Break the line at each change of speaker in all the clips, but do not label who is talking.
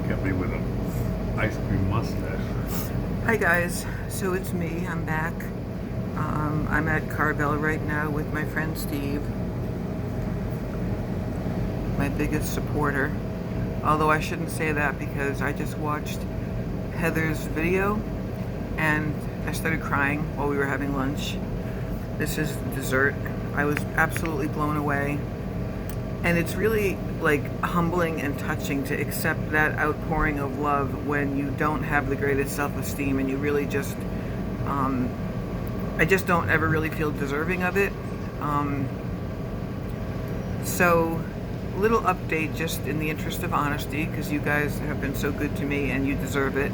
Kept me with an ice cream mustache.
Hi guys, so it's me, I'm back. I'm at Carvel right now with my friend Steve, my biggest supporter. Although I shouldn't say that because I just watched Heather's video and I started crying while we were having lunch. This is dessert. I was absolutely blown away. And it's really like humbling and touching to accept that outpouring of love when you don't have the greatest self-esteem and you really just, I just don't ever really feel deserving of it. So, little update just in the interest of honesty, because you guys have been so good to me and you deserve it.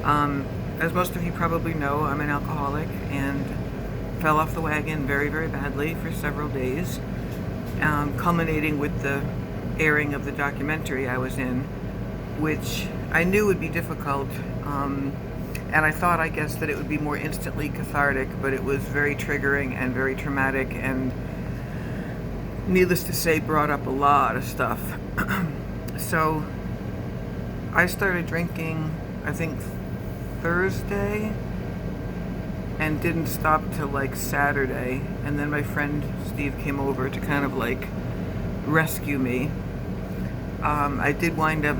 As most of you probably know, I'm an alcoholic and fell off the wagon very, very badly for several days. Culminating with the airing of the documentary I was in, which I knew would be difficult, and I thought, I guess, that it would be more instantly cathartic, but it was very triggering and very traumatic, and needless to say, brought up a lot of stuff. So, I started drinking, I think, Thursday, and didn't stop till like Saturday, and then my friend Steve came over to kind of like rescue me. I did wind up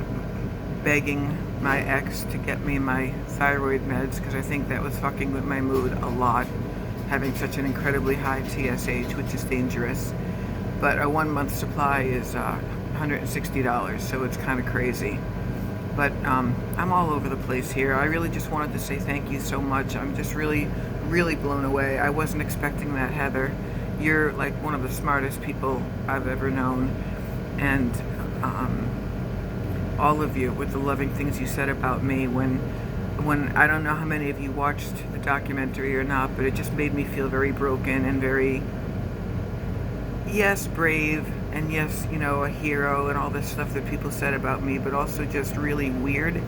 begging my ex to get me my thyroid meds because I think that was fucking with my mood a lot, having such an incredibly high TSH, which is dangerous. But a 1 month supply is $160, so it's kind of crazy. But I'm all over the place here. I really just wanted to say thank you so much. I'm just really blown away. I wasn't expecting that, Heather. You're like one of the smartest people I've ever known. And all of you with the loving things you said about me when I don't know how many of you watched the documentary or not, but it just made me feel very broken and very, yes, brave, and yes, you know, a hero and all this stuff that people said about me, but also just really weird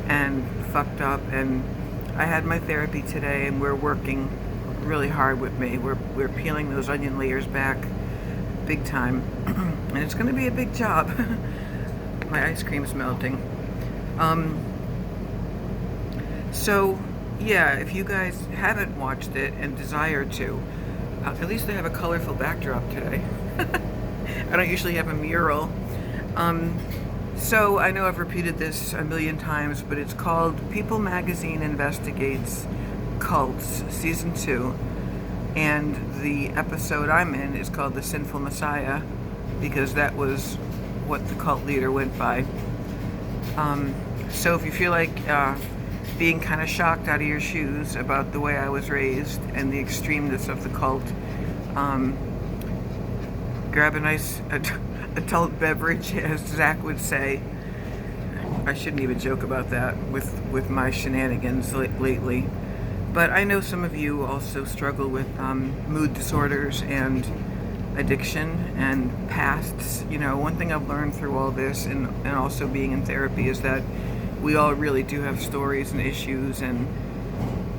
and fucked up. And I had my therapy today and we're working really hard with me. We're peeling those onion layers back big time. And it's going to be a big job. My ice cream's melting. So, yeah, if you guys haven't watched it and desire to, at least I have a colorful backdrop today. I don't usually have a mural. So I know I've repeated this a million times, but it's called People Magazine Investigates Cults, Season 2. And the episode I'm in is called The Sinful Messiah, because that was what the cult leader went by. So if you feel like being kind of shocked out of your shoes about the way I was raised and the extremeness of the cult, grab a nice adult beverage, as Zach would say. I shouldn't even joke about that with my shenanigans lately. But I know some of you also struggle with mood disorders and addiction and pasts. You know, one thing I've learned through all this and also being in therapy is that we all really do have stories and issues, and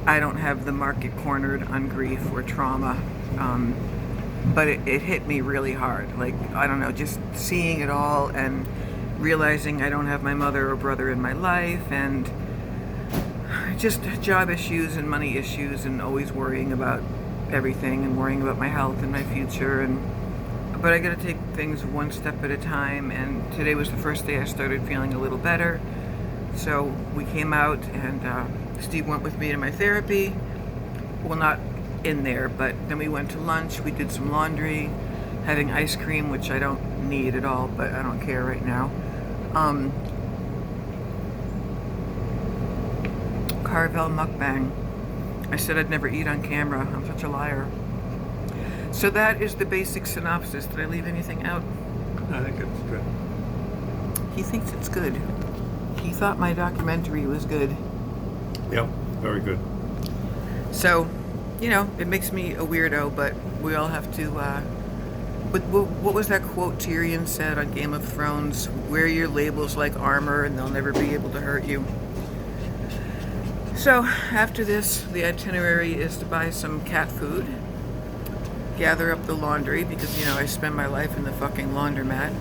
I don't have the market cornered on grief or trauma. But it hit me really hard. Like, I don't know, just seeing it all and realizing I don't have my mother or brother in my life, and just job issues and money issues, and always worrying about everything and worrying about my health and my future. But I gotta take things one step at a time, and today was the first day I started feeling a little better. So we came out and Steve went with me to my therapy. Well, not in there, but then we went to lunch, we did some laundry, having ice cream, which I don't need at all, but I don't care right now. Carvel mukbang. I said I'd never eat on camera. I'm such a liar. So that is the basic synopsis. Did I leave anything out?
I think it's good.
He thinks it's good. He thought my documentary was good.
Yep, very good.
So, you know, it makes me a weirdo, but we all have to, what was that quote Tyrion said on Game of Thrones? Wear your labels like armor and they'll never be able to hurt you. So, after this, the itinerary is to buy some cat food, gather up the laundry, because, you know, I spend my life in the fucking laundromat.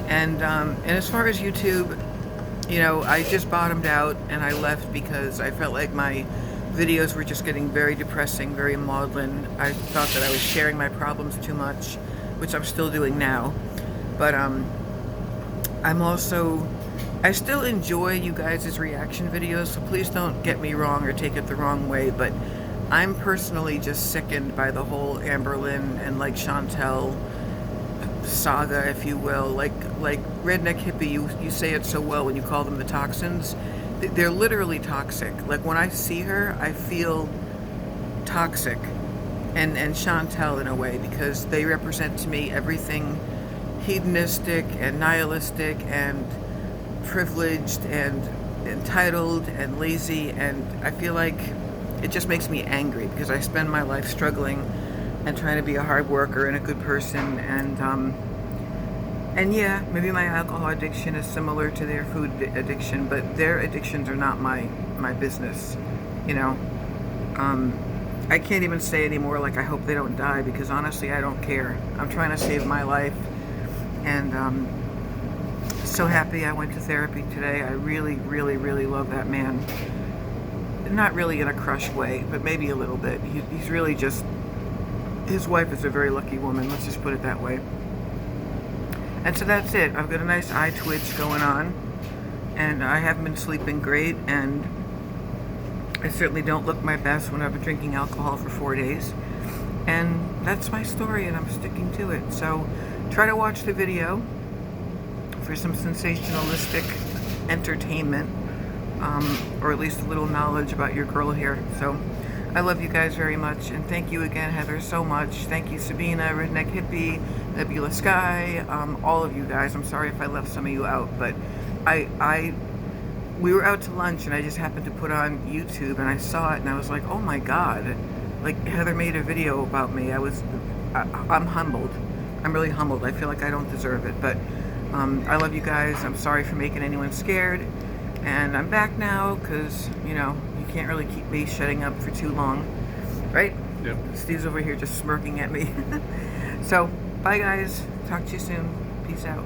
And as far as YouTube, I just bottomed out and I left because I felt like my videos were just getting very depressing, very maudlin. I thought that I was sharing my problems too much, which I'm still doing now. But I still enjoy you guys' reaction videos, so please don't get me wrong or take it the wrong way, but I'm personally just sickened by the whole Amberlynn and like Chantel saga, if you will. Like Redneck Hippie, you say it so well when you call them the toxins. They're literally toxic. Like when I see her, I feel toxic. And Chantel in a way, because they represent to me everything hedonistic and nihilistic and privileged and entitled and lazy, and I feel like it just makes me angry because I spend my life struggling and trying to be a hard worker and a good person, and yeah, maybe my alcohol addiction is similar to their food addiction, but their addictions are not my business, I can't even say anymore like I hope they don't die, because honestly I don't care. I'm trying to save my life, and so happy I went to therapy today. I really, really, really love that man. Not really in a crush way, but maybe a little bit. He's really just, his wife is a very lucky woman, let's just put it that way. And so that's it. I've got a nice eye twitch going on, and I haven't been sleeping great, and I certainly don't look my best when I've been drinking alcohol for 4 days. And that's my story, and I'm sticking to it. So try to watch the video for some sensationalistic entertainment, or at least a little knowledge about your girl here. So I love you guys very much, and thank you again, Heather, so much. Thank you, Sabina, Redneck Hippie, Nebula Sky, all of you guys. I'm sorry if I left some of you out, but we were out to lunch, and I just happened to put on YouTube, and I saw it, and I was like, oh my God, like Heather made a video about me. I'm humbled. I'm really humbled. I feel like I don't deserve it, but I love you guys. I'm sorry for making anyone scared, and I'm back now because, you can't really keep me shutting up for too long, right?
Yep.
Steve's over here just smirking at me. So, bye guys. Talk to you soon. Peace out.